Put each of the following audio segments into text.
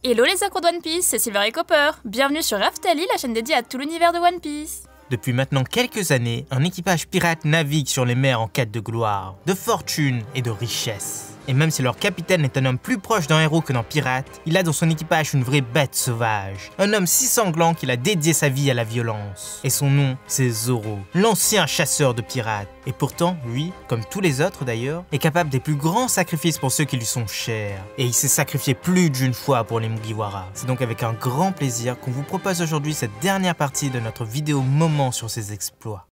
Hello les accros de One Piece, c'est Silver et Copper. Bienvenue sur Raftalie, la chaîne dédiée à tout l'univers de One Piece. Depuis maintenant quelques années, un équipage pirate navigue sur les mers en quête de gloire, de fortune et de richesse. Et même si leur capitaine est un homme plus proche d'un héros que d'un pirate, il a dans son équipage une vraie bête sauvage. Un homme si sanglant qu'il a dédié sa vie à la violence. Et son nom, c'est Zoro, l'ancien chasseur de pirates. Et pourtant, lui, comme tous les autres d'ailleurs, est capable des plus grands sacrifices pour ceux qui lui sont chers. Et il s'est sacrifié plus d'une fois pour les Mugiwara. C'est donc avec un grand plaisir qu'on vous propose aujourd'hui cette dernière partie de notre vidéo moment sur ses exploits.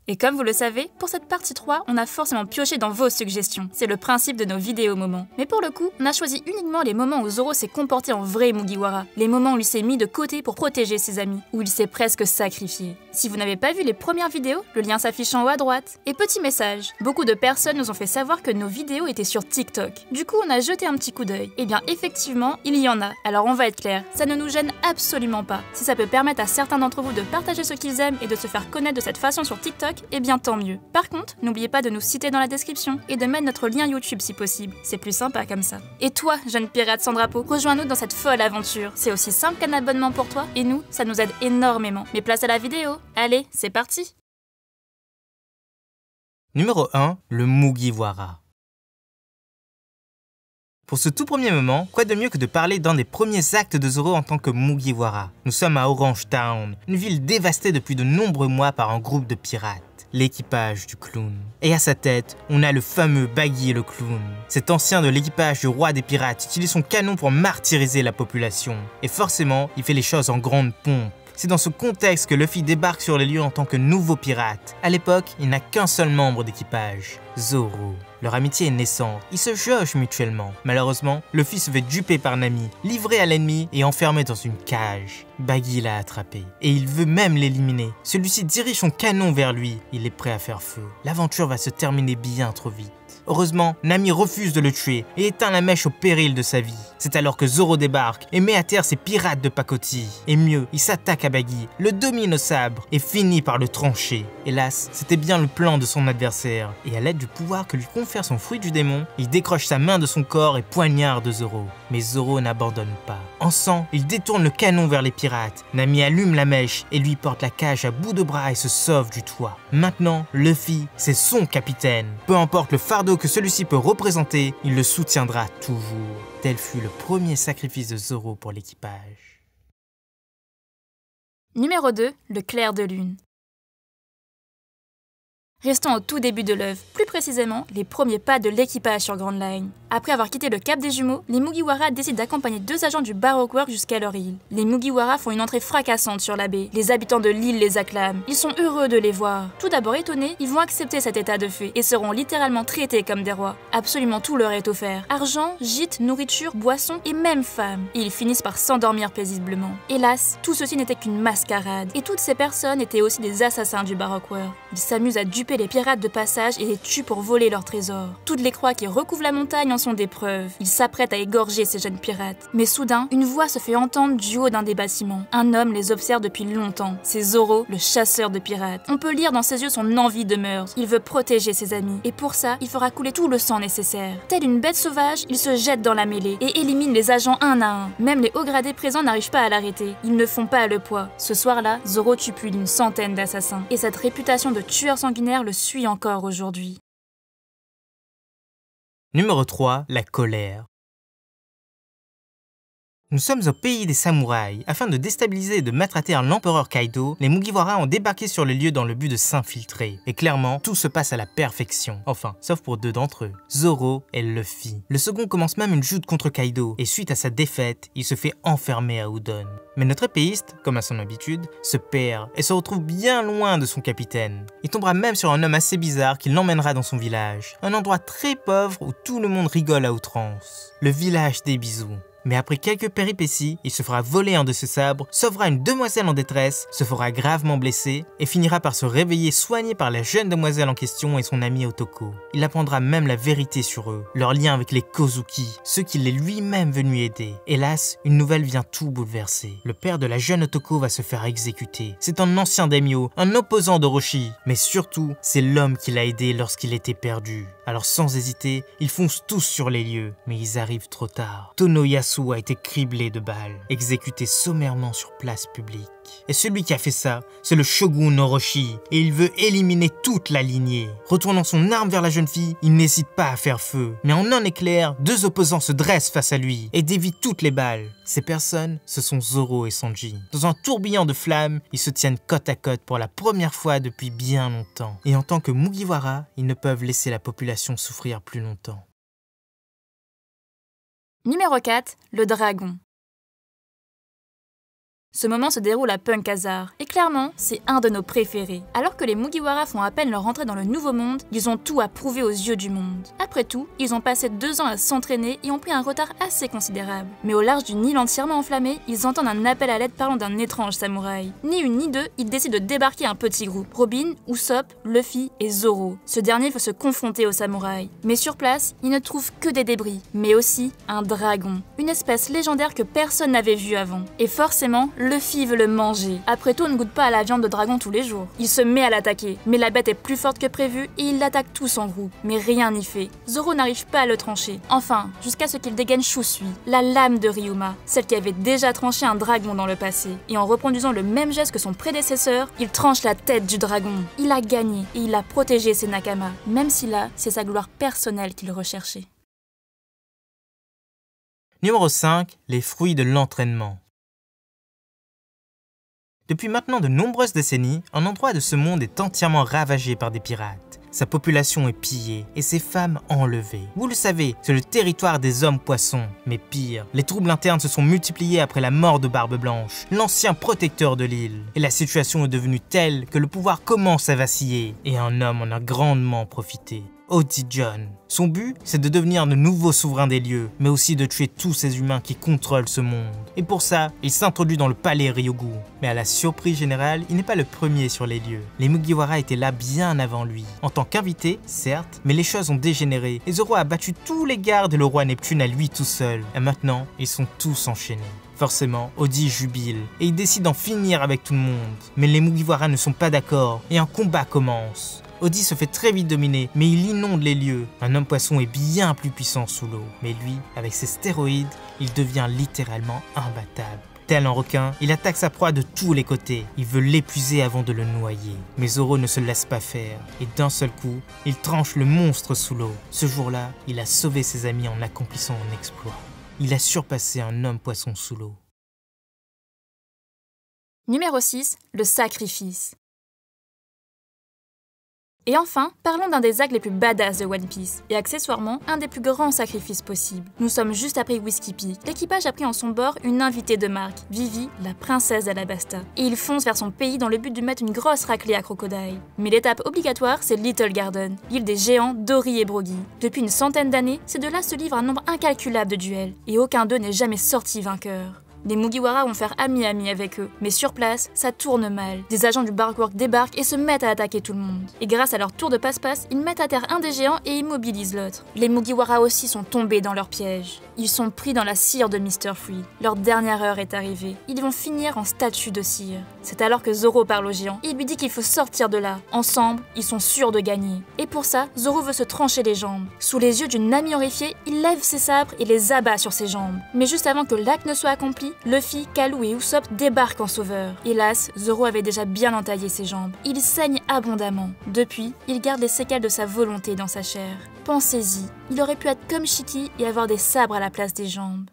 Et comme vous le savez, pour cette partie 3, on a forcément pioché dans vos suggestions. C'est le principe de nos vidéos moments. Mais pour le coup, on a choisi uniquement les moments où Zoro s'est comporté en vrai Mugiwara. Les moments où il s'est mis de côté pour protéger ses amis, où il s'est presque sacrifié. Si vous n'avez pas vu les premières vidéos, le lien s'affiche en haut à droite. Et petit message, beaucoup de personnes nous ont fait savoir que nos vidéos étaient sur TikTok. Du coup, on a jeté un petit coup d'œil. Et bien effectivement, il y en a. Alors on va être clair, ça ne nous gêne absolument pas. Si ça peut permettre à certains d'entre vous de partager ce qu'ils aiment et de se faire connaître de cette façon sur TikTok, et bien tant mieux. Par contre, n'oubliez pas de nous citer dans la description et de mettre notre lien YouTube si possible, c'est plus sympa comme ça. Et toi, jeune pirate sans drapeau, rejoins-nous dans cette folle aventure. C'est aussi simple qu'un abonnement pour toi et nous, ça nous aide énormément. Mais place à la vidéo, allez, c'est parti! Numéro 1, le Mugiwara. Pour ce tout premier moment, quoi de mieux que de parler d'un des premiers actes de Zoro en tant que Mugiwara. Nous sommes à Orange Town, une ville dévastée depuis de nombreux mois par un groupe de pirates, l'équipage du clown. Et à sa tête, on a le fameux Baggy le clown. Cet ancien de l'équipage du roi des pirates utilise son canon pour martyriser la population. Et forcément, il fait les choses en grande pompe. C'est dans ce contexte que Luffy débarque sur les lieux en tant que nouveau pirate. À l'époque, il n'a qu'un seul membre d'équipage, Zoro. Leur amitié est naissante, ils se jaugent mutuellement. Malheureusement, Luffy se fait duper par Nami, livré à l'ennemi et enfermé dans une cage. Baggy l'a attrapé, et il veut même l'éliminer. Celui-ci dirige son canon vers lui, il est prêt à faire feu. L'aventure va se terminer bien trop vite. Heureusement, Nami refuse de le tuer et éteint la mèche au péril de sa vie. C'est alors que Zoro débarque et met à terre ses pirates de pacotille. Et mieux, il s'attaque à Baggy, le domine au sabre et finit par le trancher. Hélas, c'était bien le plan de son adversaire. Et à l'aide du pouvoir que lui confère son fruit du démon, il décroche sa main de son corps et poignarde Zoro. Mais Zoro n'abandonne pas. En sang, il détourne le canon vers les pirates. Nami allume la mèche et lui porte la cage à bout de bras et se sauve du toit. Maintenant, Luffy, c'est son capitaine. Peu importe le fardeau que celui-ci peut représenter, il le soutiendra toujours. Tel fut le premier sacrifice de Zoro pour l'équipage. Numéro 2, le clair de lune. Restons au tout début de l'œuvre, plus précisément les premiers pas de l'équipage sur Grand Line. Après avoir quitté le Cap des Jumeaux, les Mugiwara décident d'accompagner deux agents du Baroque Works jusqu'à leur île. Les Mugiwara font une entrée fracassante sur la baie. Les habitants de l'île les acclament. Ils sont heureux de les voir. Tout d'abord étonnés, ils vont accepter cet état de fait et seront littéralement traités comme des rois. Absolument tout leur est offert. Argent, gîte, nourriture, boissons et même femmes. Et ils finissent par s'endormir paisiblement. Hélas, tout ceci n'était qu'une mascarade. Et toutes ces personnes étaient aussi des assassins du Baroque Works. Ils s'amusent à duper les pirates de passage et les tuent pour voler leurs trésors. Toutes les croix qui recouvrent la montagne en sont des preuves. Ils s'apprêtent à égorger ces jeunes pirates. Mais soudain, une voix se fait entendre du haut d'un des bâtiments. Un homme les observe depuis longtemps. C'est Zoro, le chasseur de pirates. On peut lire dans ses yeux son envie de meurtre. Il veut protéger ses amis. Et pour ça, il fera couler tout le sang nécessaire. Tel une bête sauvage, il se jette dans la mêlée et élimine les agents un à un. Même les hauts gradés présents n'arrivent pas à l'arrêter. Ils ne font pas le poids. Ce soir-là, Zoro tue plus d'une centaine d'assassins. Et cette réputation de tueur sanguinaire le suit encore aujourd'hui. Numéro 3, la colère. Nous sommes au pays des samouraïs. Afin de déstabiliser et de mettre à terre l'empereur Kaido, les Mugiwara ont débarqué sur le lieu dans le but de s'infiltrer. Et clairement, tout se passe à la perfection. Enfin, sauf pour deux d'entre eux, Zoro et Luffy. Le second commence même une joute contre Kaido, et suite à sa défaite, il se fait enfermer à Udon. Mais notre épéiste, comme à son habitude, se perd et se retrouve bien loin de son capitaine. Il tombera même sur un homme assez bizarre qui l'emmènera dans son village. Un endroit très pauvre où tout le monde rigole à outrance. Le village des bisous. Mais après quelques péripéties, il se fera voler un de ses sabres, sauvera une demoiselle en détresse, se fera gravement blesser et finira par se réveiller soigné par la jeune demoiselle en question et son ami Otoko. Il apprendra même la vérité sur eux, leur lien avec les Kozuki, ceux qu'il est lui-même venu aider. Hélas, une nouvelle vient tout bouleverser. Le père de la jeune Otoko va se faire exécuter. C'est un ancien daimyo, un opposant d'Orochi, mais surtout, c'est l'homme qui l'a aidé lorsqu'il était perdu. Alors sans hésiter, ils foncent tous sur les lieux, mais ils arrivent trop tard. Tono Yasuo vaisseau a été criblé de balles, exécuté sommairement sur place publique. Et celui qui a fait ça, c'est le shogun Orochi, et il veut éliminer toute la lignée. Retournant son arme vers la jeune fille, il n'hésite pas à faire feu. Mais en un éclair, deux opposants se dressent face à lui et dévient toutes les balles. Ces personnes, ce sont Zoro et Sanji. Dans un tourbillon de flammes, ils se tiennent côte à côte pour la première fois depuis bien longtemps. Et en tant que Mugiwara, ils ne peuvent laisser la population souffrir plus longtemps. Numéro 4, le dragon. Ce moment se déroule à Punk Hazard, et clairement, c'est un de nos préférés. Alors que les Mugiwara font à peine leur entrée dans le nouveau monde, ils ont tout à prouver aux yeux du monde. Après tout, ils ont passé 2 ans à s'entraîner et ont pris un retard assez considérable. Mais au large d'une île entièrement enflammée, ils entendent un appel à l'aide parlant d'un étrange samouraï. Ni une ni deux, ils décident de débarquer un petit groupe. Robin, Usopp, Luffy et Zoro. Ce dernier veut se confronter au samouraï. Mais sur place, ils ne trouvent que des débris, mais aussi un dragon. Une espèce légendaire que personne n'avait vue avant. Et forcément, Luffy veut le manger. Après tout, on ne goûte pas à la viande de dragon tous les jours. Il se met à l'attaquer, mais la bête est plus forte que prévu et ils l'attaquent tous en groupe. Mais rien n'y fait. Zoro n'arrive pas à le trancher. Enfin, jusqu'à ce qu'il dégaine Shusui, la lame de Ryuma, celle qui avait déjà tranché un dragon dans le passé. Et en reproduisant le même geste que son prédécesseur, il tranche la tête du dragon. Il a gagné et il a protégé ses nakamas, même si là, c'est sa gloire personnelle qu'il recherchait. Numéro 5, les fruits de l'entraînement. Depuis maintenant de nombreuses décennies, un endroit de ce monde est entièrement ravagé par des pirates. Sa population est pillée et ses femmes enlevées. Vous le savez, c'est le territoire des hommes-poissons. Mais pire, les troubles internes se sont multipliés après la mort de Barbe Blanche, l'ancien protecteur de l'île. Et la situation est devenue telle que le pouvoir commence à vaciller. Et un homme en a grandement profité. Oji John. Son but, c'est de devenir le nouveau souverain des lieux, mais aussi de tuer tous ces humains qui contrôlent ce monde. Et pour ça, il s'introduit dans le palais Ryogu. Mais à la surprise générale, il n'est pas le premier sur les lieux. Les Mugiwara étaient là bien avant lui. En tant qu'invité, certes, mais les choses ont dégénéré. Et Zoro a battu tous les gardes et le roi Neptune à lui tout seul. Et maintenant, ils sont tous enchaînés. Forcément, Oji jubile et il décide d'en finir avec tout le monde. Mais les Mugiwara ne sont pas d'accord et un combat commence. Oji se fait très vite dominer, mais il inonde les lieux. Un homme poisson est bien plus puissant sous l'eau. Mais lui, avec ses stéroïdes, il devient littéralement imbattable. Tel un requin, il attaque sa proie de tous les côtés. Il veut l'épuiser avant de le noyer. Mais Zoro ne se laisse pas faire. Et d'un seul coup, il tranche le monstre sous l'eau. Ce jour-là, il a sauvé ses amis en accomplissant un exploit. Il a surpassé un homme poisson sous l'eau. Numéro 6, le sacrifice. Et enfin, parlons d'un des arcs les plus badass de One Piece, et accessoirement, un des plus grands sacrifices possibles. Nous sommes juste après Whiskey Peak. L'équipage a pris en son bord une invitée de marque, Vivi, la princesse d'Alabasta. Et ils foncent vers son pays dans le but de mettre une grosse raclée à Crocodile. Mais l'étape obligatoire, c'est Little Garden, l'île des géants Dory et Brogy. Depuis une centaine d'années, ces deux-là se livrent un nombre incalculable de duels, et aucun d'eux n'est jamais sorti vainqueur. Les Mugiwara vont faire ami-ami avec eux, mais sur place, ça tourne mal. Des agents du Barkwork débarquent et se mettent à attaquer tout le monde. Et grâce à leur tour de passe-passe, ils mettent à terre un des géants et immobilisent l'autre. Les Mugiwara aussi sont tombés dans leur piège. Ils sont pris dans la cire de Mr. Free. Leur dernière heure est arrivée. Ils vont finir en statue de cire. C'est alors que Zoro parle au géant. Il lui dit qu'il faut sortir de là. Ensemble, ils sont sûrs de gagner. Et pour ça, Zoro veut se trancher les jambes. Sous les yeux d'une amie horrifiée, il lève ses sabres et les abat sur ses jambes. Mais juste avant que l'acte ne soit accompli, Luffy, Kalu et Usopp débarquent en sauveur. Hélas, Zoro avait déjà bien entaillé ses jambes. Il saigne abondamment. Depuis, il garde les séquelles de sa volonté dans sa chair. Pensez-y, il aurait pu être comme Shiki et avoir des sabres à la place des jambes.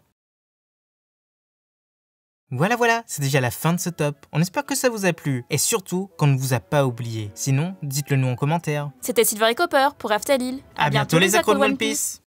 Voilà, c'est déjà la fin de ce top. On espère que ça vous a plu et surtout qu'on ne vous a pas oublié. Sinon, dites-le nous en commentaire. C'était Silver et Copper pour Aftalil. À bientôt les accros de One Piece.